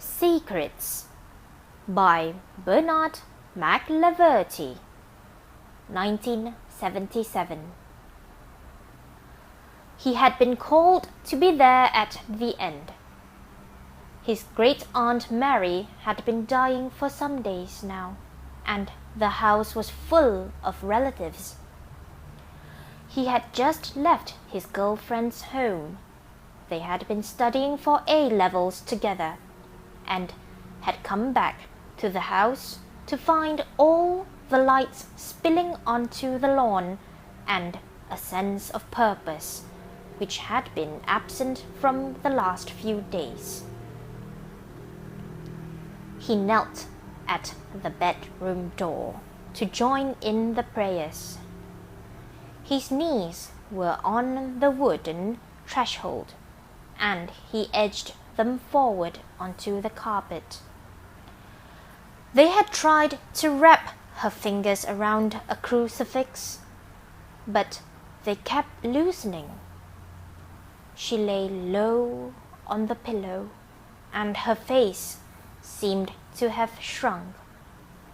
Secrets by Bernard Laverty, 1977. He had been called to be there at the end. His great-aunt Mary had been dying for some days now, and the house was full of relatives. He had just left his girlfriend's home. They had been studying for A-levels together, and had come back to the house to find all the lights spilling onto the lawn and a sense of purpose which had been absent from the last few days. He knelt at the bedroom door to join in the prayers. His knees were on the wooden threshold, and he edged them forward onto the carpet. They had tried to wrap her fingers around a crucifix, but they kept loosening. She lay low on the pillow, and her face seemed to have shrunk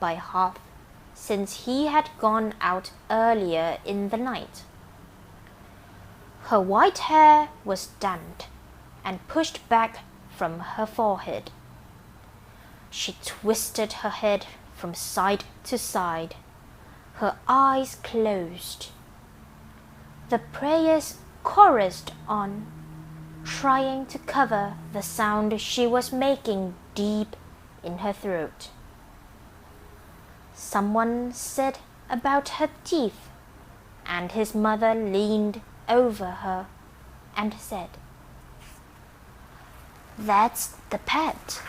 by half since he had gone out earlier in the night. Her white hair was damped and pushed back from her forehead. She twisted her head from side to side, her eyes closed. The prayers chorused on, trying to cover the sound she was making deep in her throat. Someone said about her teeth, and his mother leaned over her and said, "That's the pet,"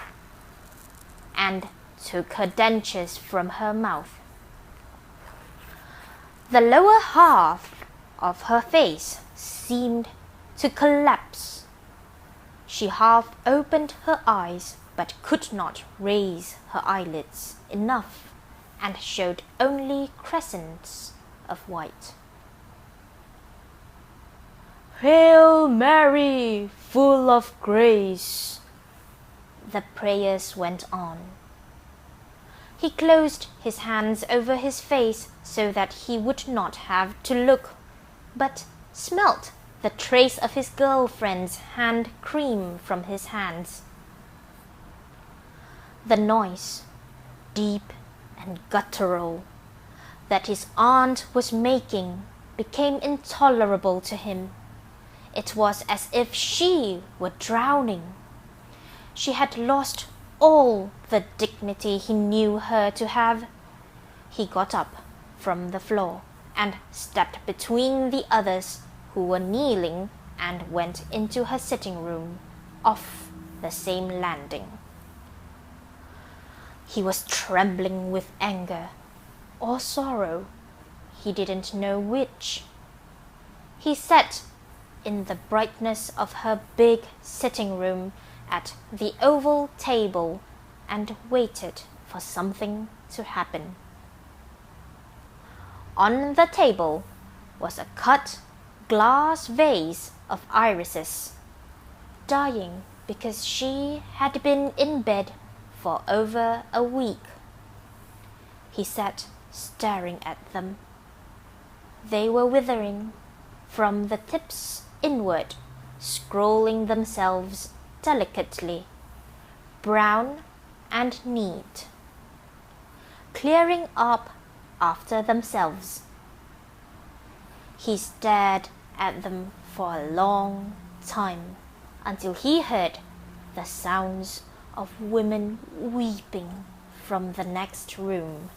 and took her dentures from her mouth. The lower half of her face seemed to collapse. She half opened her eyes but could not raise her eyelids enough and showed only crescents of white. "Hail Mary, full of grace," the prayers went on. He closed his hands over his face so that he would not have to look, but smelt the trace of his girlfriend's hand cream from his hands. The noise, deep and guttural, that his aunt was making became intolerable to him. It was as if she were drowning. She had lost all the dignity he knew her to have. He got up from the floor and stepped between the others who were kneeling and went into her sitting room off the same landing. He was trembling with anger or sorrow, he didn't know which. He sat in the brightness of her big sitting room at the oval table and waited for something to happen. On the table was a cut glass vase of irises, dying because she had been in bed for over a week. He sat staring at them. They were withering from the tips inward, scrolling themselves delicately, brown and neat, clearing up after themselves. He stared at them for a long time until he heard the sounds of women weeping from the next room.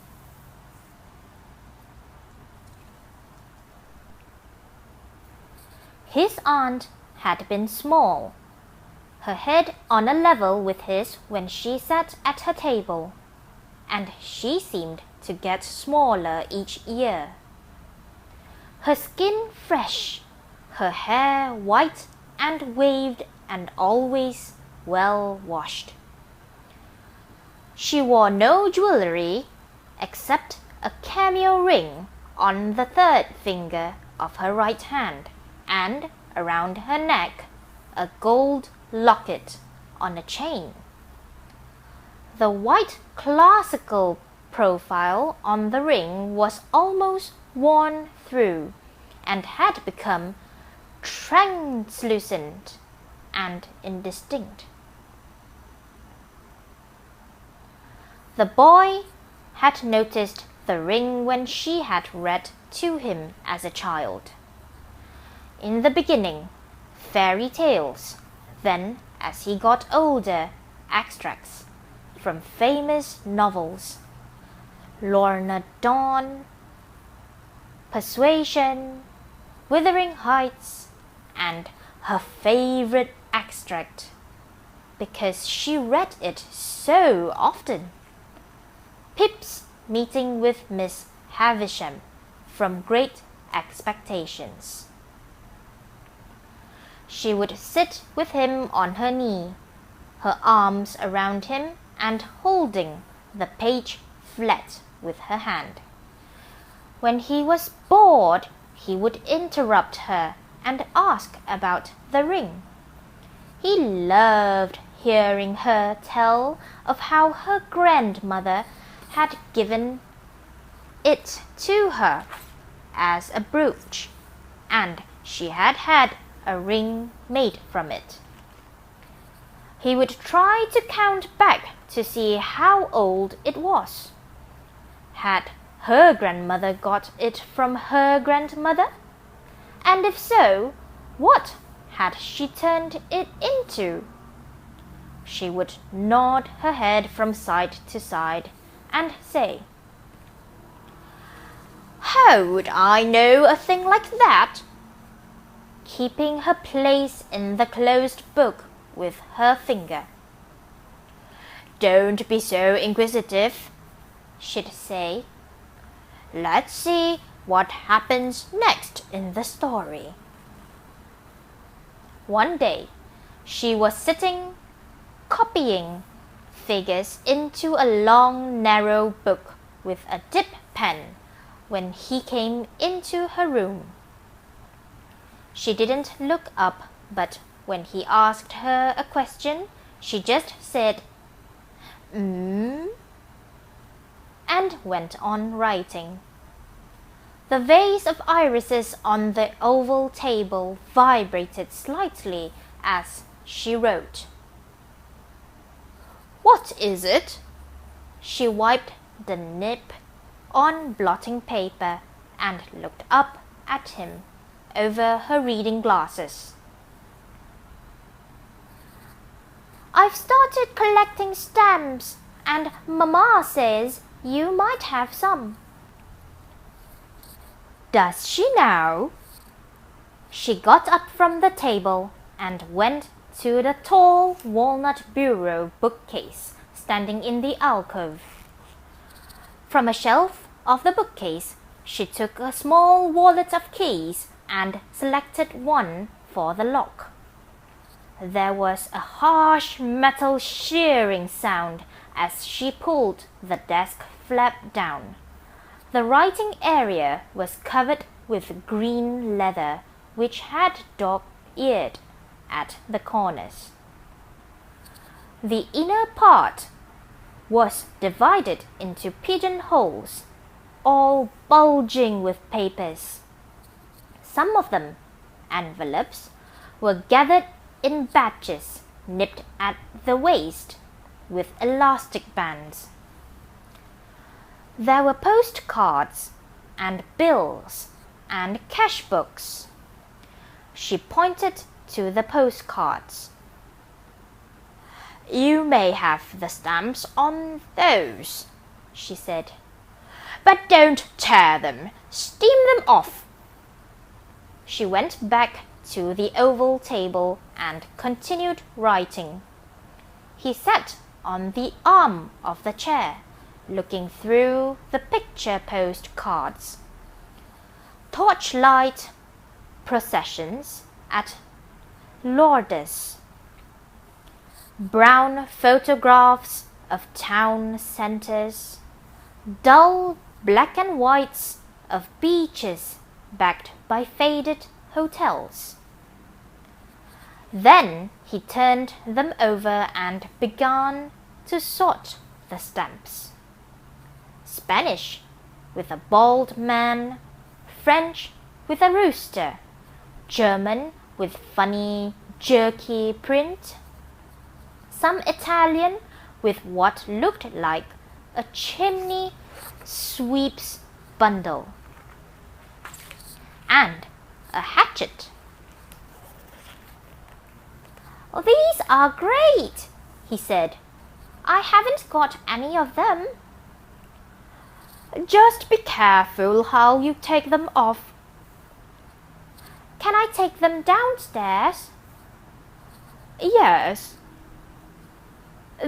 His aunt had been small, her head on a level with his when she sat at her table, and she seemed to get smaller each year. Her skin fresh, her hair white and waved and always well washed. She wore no jewelry except a cameo ring on the third finger of her right hand, and around her neck a gold locket on a chain. The white classical profile on the ring was almost worn through, and had become translucent and indistinct. The boy had noticed the ring when she had read to him as a child. In the beginning, fairy tales, then, as he got older, extracts from famous novels, Lorna Doone, Persuasion, Wuthering Heights, and her favorite extract, because she read it so often, Pip's meeting with Miss Havisham from Great Expectations. She would sit with him on her knee, her arms around him and holding the page flat with her hand. When he was bored, he would interrupt her and ask about the ring. He loved hearing her tell of how her grandmother had given it to her as a brooch, and she had had a ring made from it. He would try to count back to see how old it was. Had her grandmother got it from her grandmother? And if so, what had she turned it into? She would nod her head from side to side and say, "How would I know a thing like that?" keeping her place in the closed book with her finger. "Don't be so inquisitive," she'd say. "Let's see what happens next in the story." One day, she was sitting copying figures into a long, narrow book with a dip pen when he came into her room. She didn't look up, but when he asked her a question, she just said, and went on writing. The vase of irises on the oval table vibrated slightly as she wrote. "What is it?" She wiped the nib on blotting paper and looked up at him over her reading glasses. "I've started collecting stamps, and Mamma says you might have some." "Does she now?" She got up from the table and went to the tall walnut bureau bookcase standing in the alcove. From a shelf of the bookcase, she took a small wallet of keys and selected one for the lock. There was a harsh metal shearing sound as she pulled the desk flap down. The writing area was covered with green leather, which had dog-eared at the corners. The inner part was divided into pigeonholes, all bulging with papers. Some of them, envelopes, were gathered in batches, nipped at the waist with elastic bands. There were postcards and bills and cash books. She pointed to the postcards. "You may have the stamps on those," she said. "But don't tear them. Steam them off." She went back to the oval table and continued writing. He sat on the arm of the chair, looking through the picture postcards. Torchlight processions at Lourdes. Brown photographs of town centres. Dull black and whites of beaches backed by faded hotels. Then he turned them over and began to sort the stamps. Spanish with a bald man, French with a rooster, German with funny, jerky print, some Italian with what looked like a chimney sweep's bundle, and a hatchet. "These are great," he said. "I haven't got any of them." "Just be careful how you take them off." "Can I take them downstairs?" "Yes."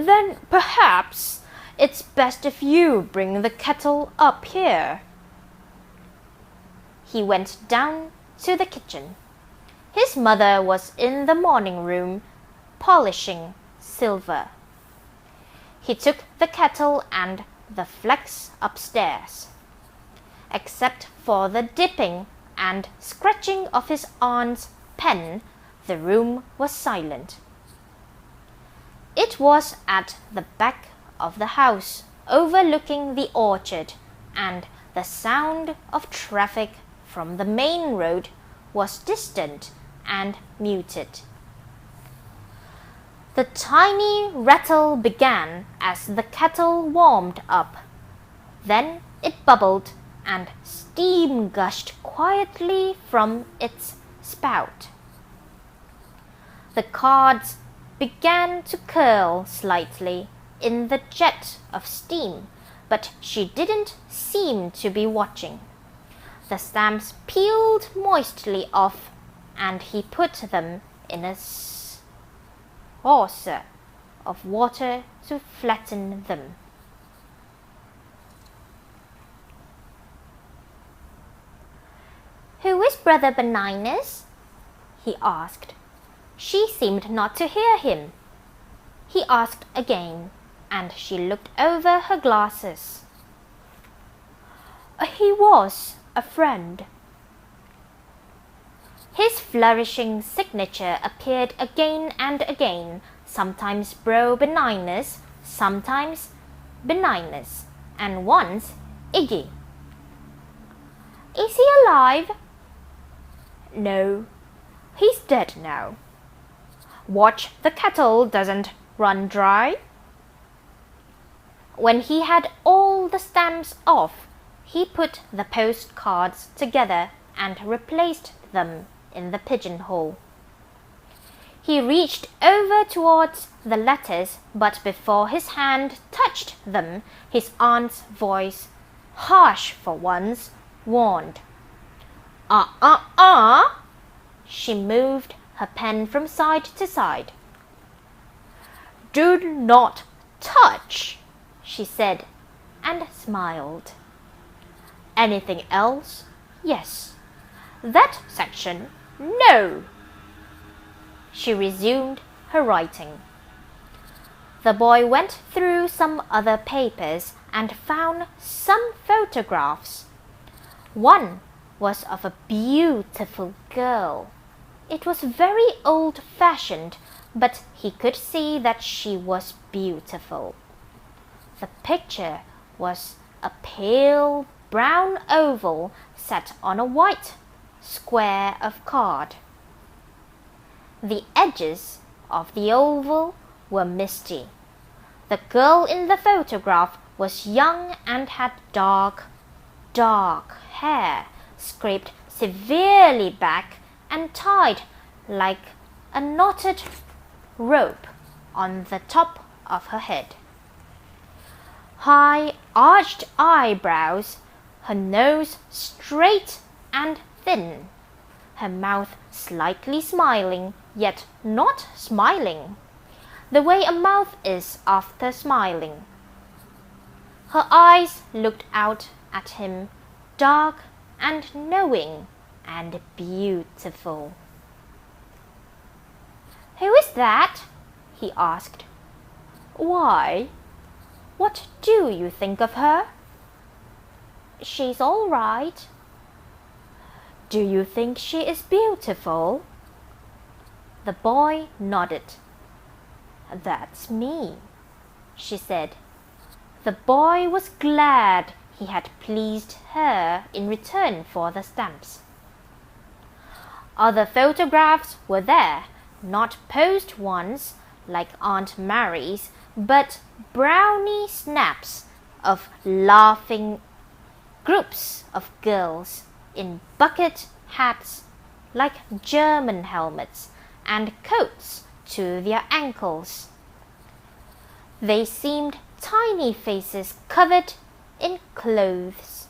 "Then perhaps it's best if you bring the kettle up here." He went down to the kitchen. His mother was in the morning room polishing silver. He took the kettle and the flax upstairs. Except for the dipping and scratching of his aunt's pen, the room was silent. It was at the back of the house, overlooking the orchard, and the sound of traffic from the main road was distant and muted. The tiny rattle began as the kettle warmed up. Then it bubbled and steam gushed quietly from its spout. The cards began to curl slightly in the jet of steam, but she didn't seem to be watching. The stamps peeled moistly off, and he put them in a saucer of water to flatten them. "Who is Brother Benignus?" he asked. She seemed not to hear him. He asked again, and she looked over her glasses. "He was a friend." His flourishing signature appeared again and again, sometimes Bro Benignus, sometimes Benignus, and once Iggy. "Is he alive?" "No, he's dead now. Watch the kettle doesn't run dry." When he had all the stamps off, he put the postcards together and replaced them in the pigeonhole. He reached over towards the letters, but before his hand touched them, his aunt's voice, harsh for once, warned. She moved her pen from side to side. "Do not touch," she said, and smiled. "Anything else? Yes. That section? No." She resumed her writing. The boy went through some other papers and found some photographs. One was of a beautiful girl. It was very old-fashioned, but he could see that she was beautiful. The picture was a pale brown oval set on a white square of card. The edges of the oval were misty. The girl in the photograph was young and had dark hair, scraped severely back and tied like a knotted rope on the top of her head. High arched eyebrows, her nose straight and thin, her mouth slightly smiling, yet not smiling, the way a mouth is after smiling. Her eyes looked out at him, dark and knowing and beautiful. "Who is that?" he asked. "Why? What do you think of her?" "She's all right." "Do you think she is beautiful?" The boy nodded. "That's me," she said. The boy was glad he had pleased her in return for the stamps. Other photographs were there, not posed ones like Aunt Mary's, but brownie snaps of laughing groups of girls in bucket hats like German helmets and coats to their ankles. They seemed tiny faces covered in clothes.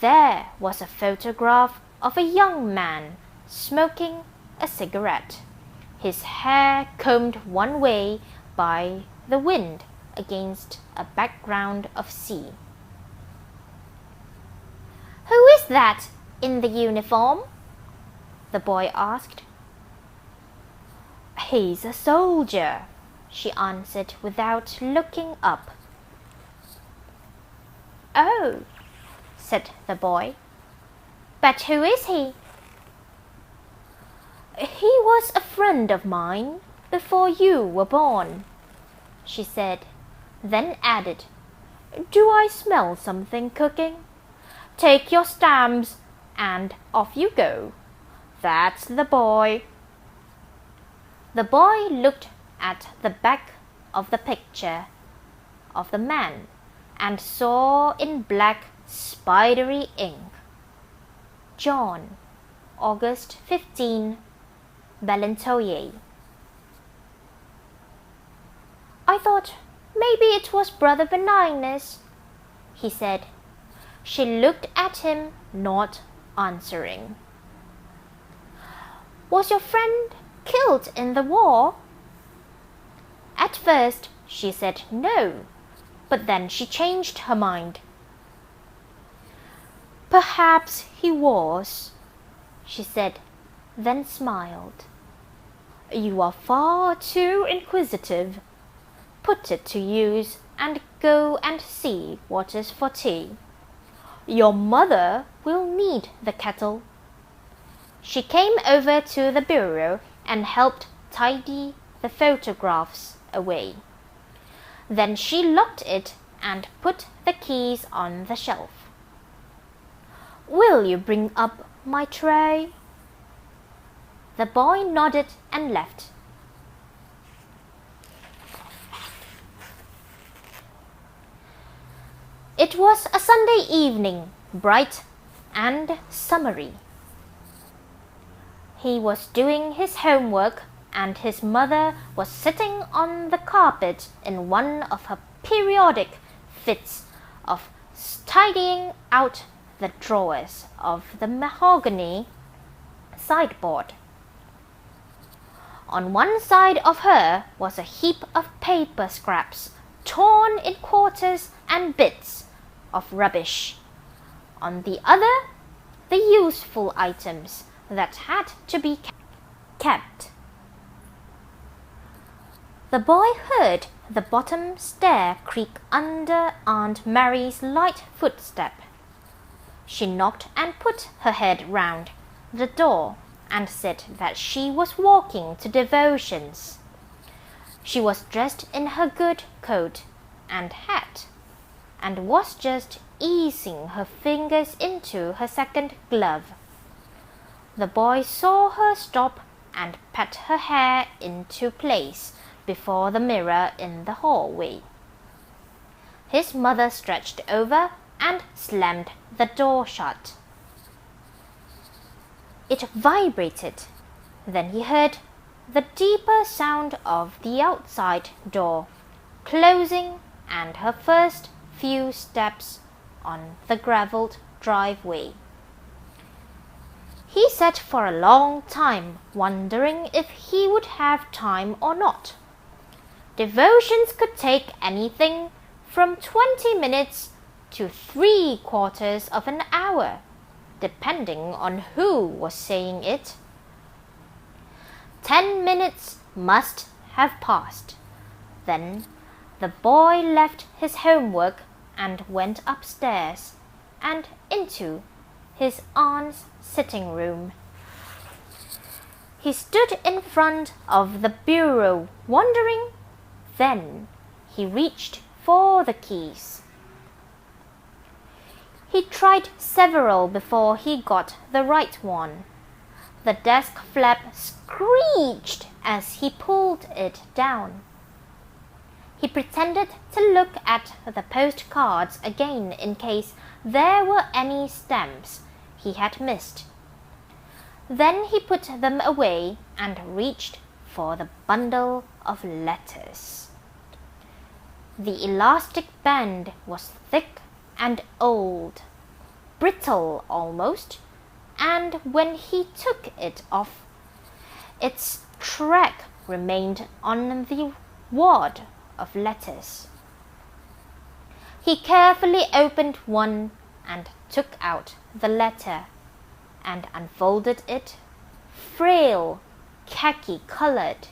There was a photograph of a young man smoking a cigarette, his hair combed one way by the wind against a background of sea. "Who is that in the uniform?" the boy asked. "He's a soldier," she answered without looking up. "Oh," said the boy. "But who is he?" "He was a friend of mine before you were born," she said, then added, "Do I smell something cooking? Take your stamps and off you go. That's the boy." The boy looked at the back of the picture of the man and saw in black spidery ink, "John, August 15, Ballantoye." "I thought maybe it was Brother Benignus," he said. She looked at him, not answering. "Was your friend killed in the war?" At first she said no, but then she changed her mind. "Perhaps he was," she said, then smiled. "You are far too inquisitive. Put it to use and go and see what is for tea. Your mother will need the kettle." She came over to the bureau and helped tidy the photographs away. Then she locked it and put the keys on the shelf. "Will you bring up my tray?" The boy nodded and left. It was a Sunday evening, bright and summery. He was doing his homework, and his mother was sitting on the carpet in one of her periodic fits of tidying out the drawers of the mahogany sideboard. On one side of her was a heap of paper scraps, torn in quarters and bits of rubbish. On the other, the useful items that had to be kept. The boy heard the bottom stair creak under Aunt Mary's light footstep. She knocked and put her head round the door and said that she was walking to devotions. She was dressed in her good coat and hat, and was just easing her fingers into her second glove. The boy saw her stop and pat her hair into place before the mirror in the hallway. His mother stretched over and slammed the door shut. It vibrated. Then he heard the deeper sound of the outside door closing and her first few steps on the gravelled driveway. He sat for a long time, wondering if he would have time or not. Devotions could take anything from 20 minutes to 3/4 of an hour, depending on who was saying it. 10 minutes must have passed. Then the boy left his homework and went upstairs and into his aunt's sitting room. He stood in front of the bureau, wondering. Then he reached for the keys. He tried several before he got the right one. The desk flap screeched as he pulled it down. He pretended to look at the postcards again in case there were any stamps he had missed. Then he put them away and reached for the bundle of letters. The elastic band was thick and old, brittle almost, and when he took it off, its track remained on the wad of letters. He carefully opened one and took out the letter and unfolded it, frail, khaki-colored.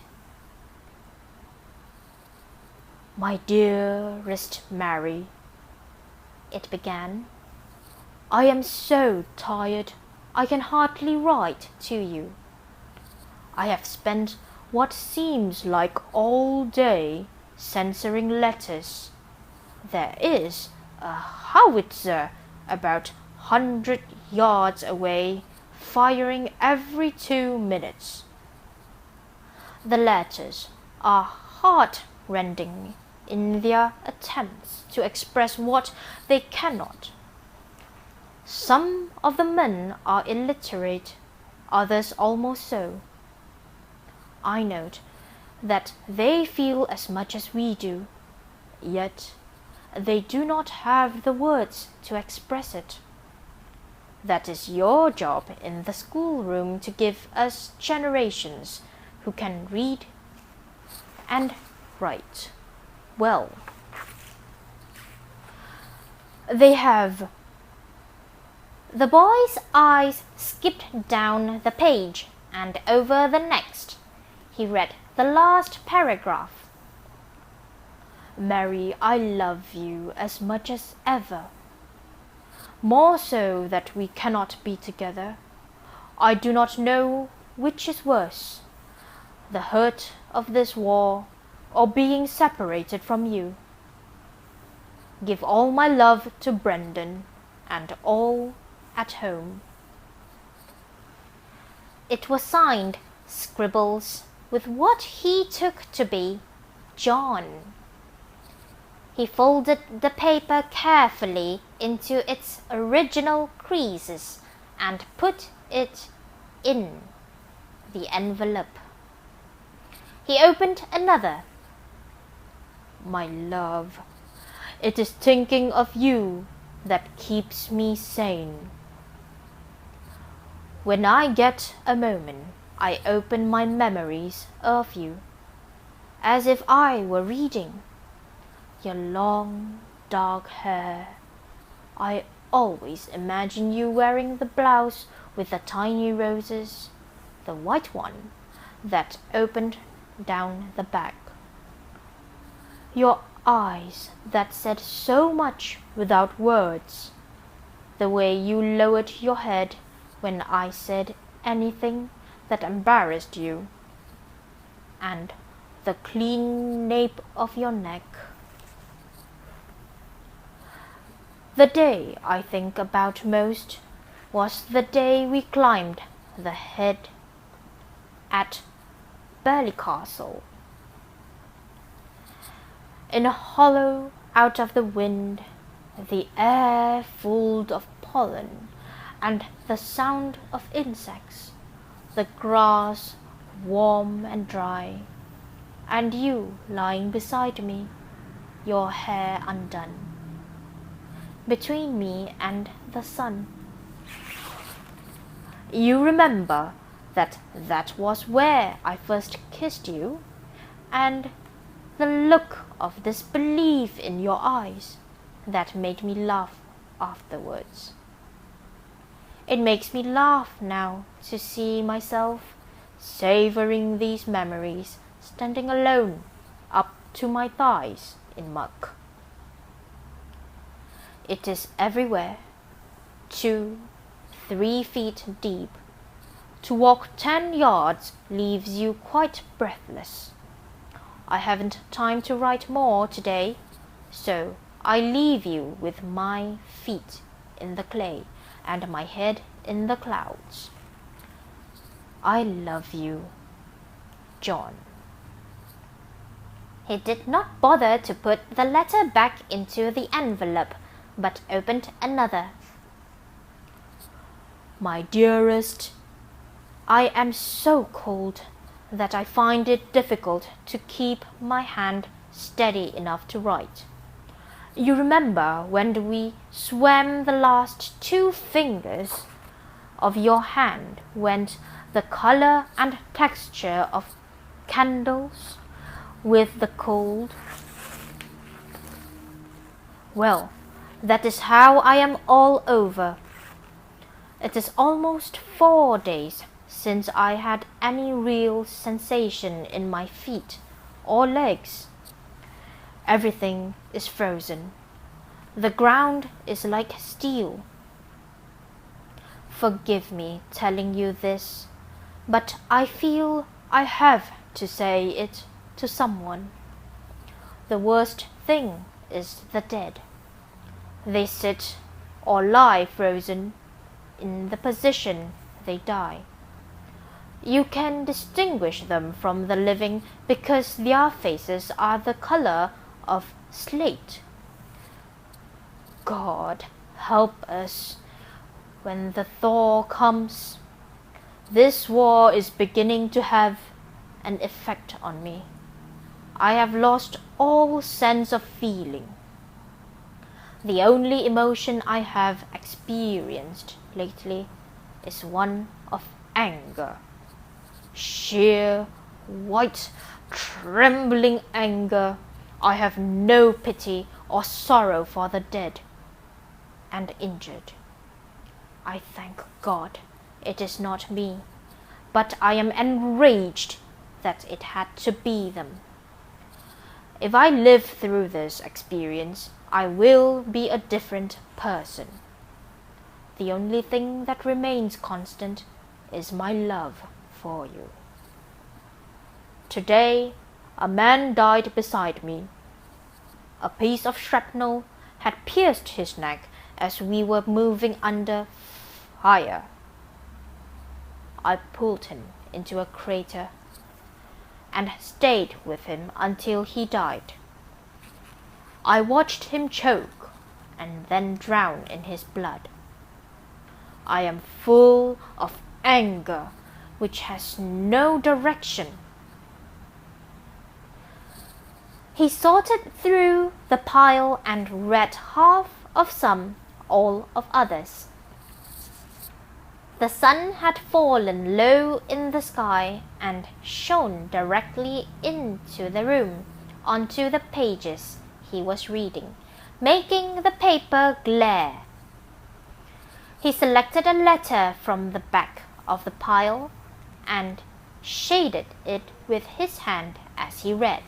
"My dearest Mary," it began, "I am so tired I can hardly write to you. I have spent what seems like all day censoring letters. There is a howitzer about 100 yards away, firing every 2 minutes. The letters are heart-rending in their attempts to express what they cannot. Some of the men are illiterate, others almost so. I note that they feel as much as we do, yet they do not have the words to express it. That is your job in the schoolroom, to give us generations who can read and write well. They have." The boy's eyes skipped down the page and over the next. He read the last paragraph. "Mary, I love you as much as ever. More so that we cannot be together. I do not know which is worse, the hurt of this war or being separated from you. Give all my love to Brendan and all at home." It was signed Scribbles with what he took to be John. He folded the paper carefully into its original creases and put it in the envelope. He opened another. "My love, it is thinking of you that keeps me sane. When I get a moment, I open my memories of you, as if I were reading. Your long, dark hair. I always imagine you wearing the blouse with the tiny roses, the white one that opened down the back. Your eyes that said so much without words, the way you lowered your head when I said anything that embarrassed you, and the clean nape of your neck. The day I think about most was the day we climbed the head at Ballycastle. In a hollow out of the wind, the air full of pollen and the sound of insects, the grass warm and dry, and you lying beside me, your hair undone, between me and the sun. You remember that was where I first kissed you, and the look of disbelief in your eyes that made me laugh afterwards. It makes me laugh now to see myself savoring these memories, standing alone up to my thighs in muck. It is everywhere, 2, 3 feet deep. To walk 10 yards leaves you quite breathless. I haven't time to write more today, So I leave you with my feet in the clay and my head in the clouds. I love you, John. He did not bother to put the letter back into the envelope, but opened another. My dearest, I am so cold that I find it difficult to keep my hand steady enough to write. You remember when we swam the last 2 fingers of your hand went the color and texture of candles with the cold? Well, that is how I am all over. It is almost 4 days since I had any real sensation in my feet or legs. Everything is frozen. The ground is like steel. Forgive me telling you this, but I feel I have to say it to someone. The worst thing is the dead. They sit or lie frozen in the position they die. You can distinguish them from the living because their faces are the color of slate. God help us when the thaw comes. This war is beginning to have an effect on me. I have lost all sense of feeling. The only emotion I have experienced lately is one of anger. Sheer, white, trembling anger. I have no pity or sorrow for the dead and injured. I thank God it is not me, but I am enraged that it had to be them. If I live through this experience, I will be a different person. The only thing that remains constant is my love for you. Today, a man died beside me. A piece of shrapnel had pierced his neck as we were moving under fire. I pulled him into a crater and stayed with him until he died. I watched him choke and then drown in his blood. I am full of anger which has no direction. He sorted through the pile and read half of some, all of others. The sun had fallen low in the sky and shone directly into the room, onto the pages he was reading, making the paper glare. He selected a letter from the back of the pile and shaded it with his hand as he read.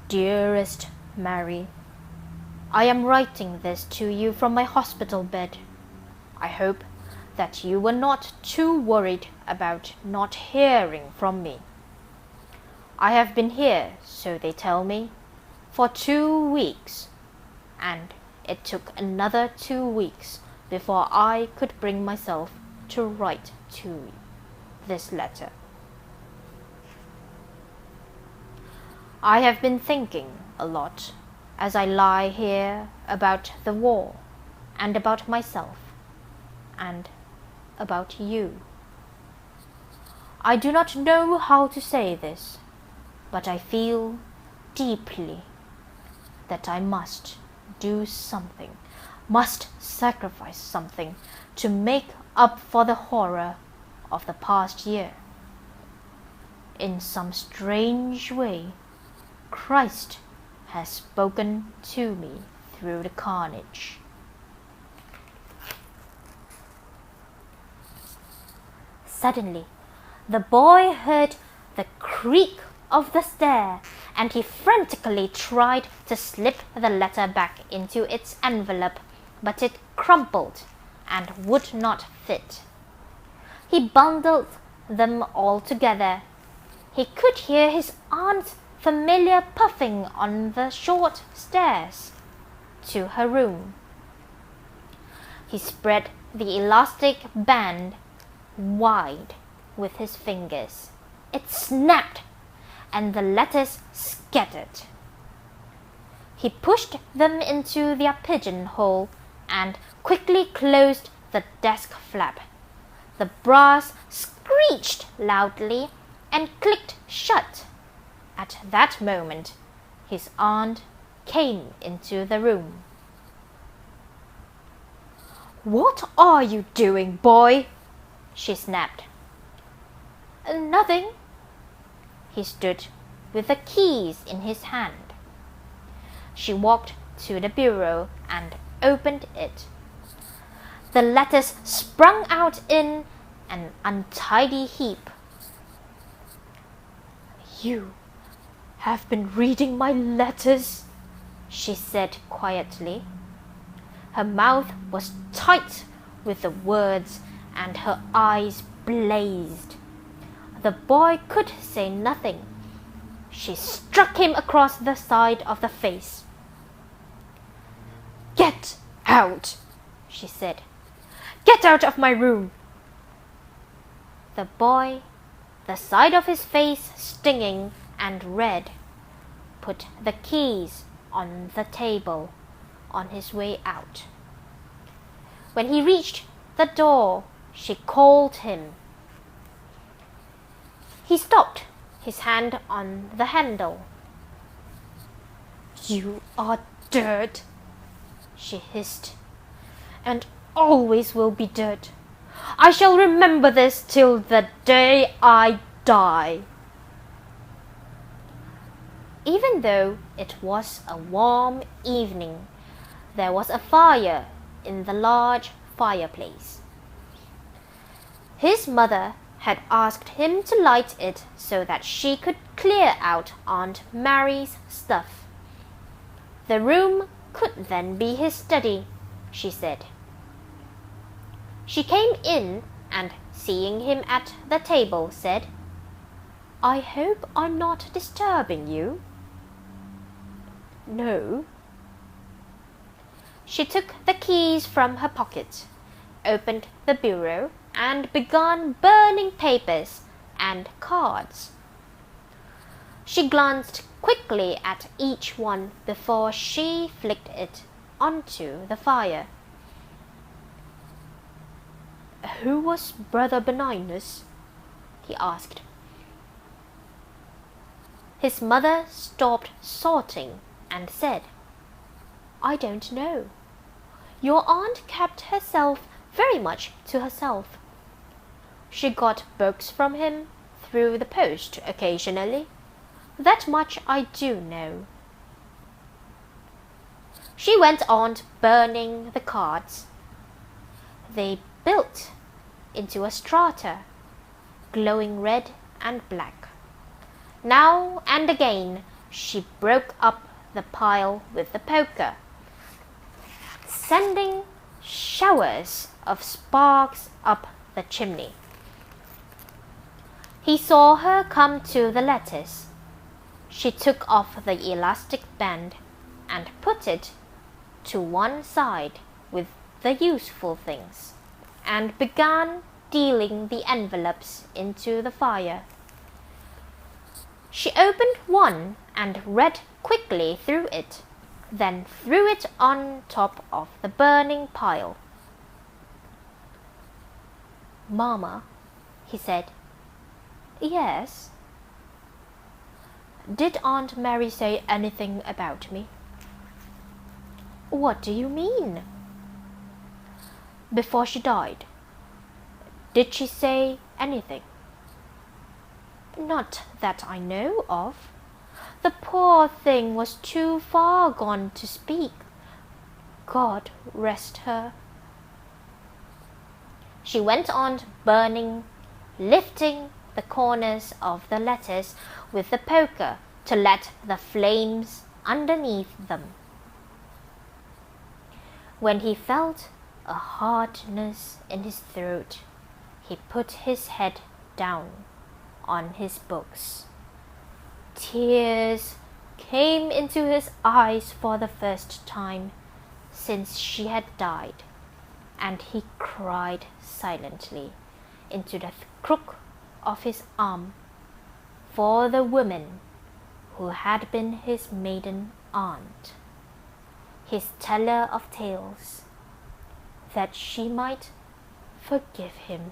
Dearest Mary, I am writing this to you from my hospital bed. I hope that you were not too worried about not hearing from me. I have been here, so they tell me, for 2 weeks, and it took another 2 weeks before I could bring myself to write to you this letter. I have been thinking a lot as I lie here about the war and about myself and about you. I do not know how to say this, but I feel deeply that I must do something, must sacrifice something to make up for the horror of the past year. In some strange way, Christ has spoken to me through the carnage. Suddenly, the boy heard the creak of the stair, and he frantically tried to slip the letter back into its envelope, but it crumpled and would not fit. He bundled them all together. He could hear his aunt familiar puffing on the short stairs to her room. He spread the elastic band wide with his fingers. It snapped, and the letters scattered. He pushed them into their pigeonhole and quickly closed the desk flap. The brass screeched loudly and clicked shut. At that moment, his aunt came into the room. "What are you doing, boy?" she snapped. "Nothing." He stood with the keys in his hand. She walked to the bureau and opened it. The letters sprung out in an untidy heap. "You have been reading my letters," she said quietly. Her mouth was tight with the words and her eyes blazed. The boy could say nothing. She struck him across the side of the face. "Get out," she said. "Get out of my room." The boy, the side of his face stinging and red, put the keys on the table on his way out. When he reached the door, she called him. He stopped, his hand on the handle. "You are dirt," she hissed, "and always will be dirt. I shall remember this till the day I die." Even though it was a warm evening, there was a fire in the large fireplace. His mother had asked him to light it so that she could clear out Aunt Mary's stuff. The room could then be his study, she said. She came in and, seeing him at the table, said, "I hope I'm not disturbing you." "No." She took the keys from her pocket, opened the bureau, and began burning papers and cards. She glanced quickly at each one before she flicked it onto the fire. "Who was Brother Benignus?" he asked. His mother stopped sorting and said, "I don't know. Your aunt kept herself very much to herself. She got books from him through the post occasionally. That much I do know." She went on burning the cards. They built into a strata, glowing red and black. Now and again she broke up the pile with the poker, sending showers of sparks up the chimney. He saw her come to the letters. She took off the elastic band and put it to one side with the useful things, and began dealing the envelopes into the fire. She opened one and read quickly through it, then threw it on top of the burning pile. "Mamma," he said. "Yes." "Did Aunt Mary say anything about me?" "What do you mean?" "Before she died. Did she say anything?" "Not that I know of. The poor thing was too far gone to speak. God rest her." She went on burning, lifting the corners of the letters with the poker to let the flames underneath them. When he felt a hardness in his throat, he put his head down on his books. Tears came into his eyes for the first time since she had died, and he cried silently into the crook of his arm for the woman who had been his maiden aunt, his teller of tales, that she might forgive him.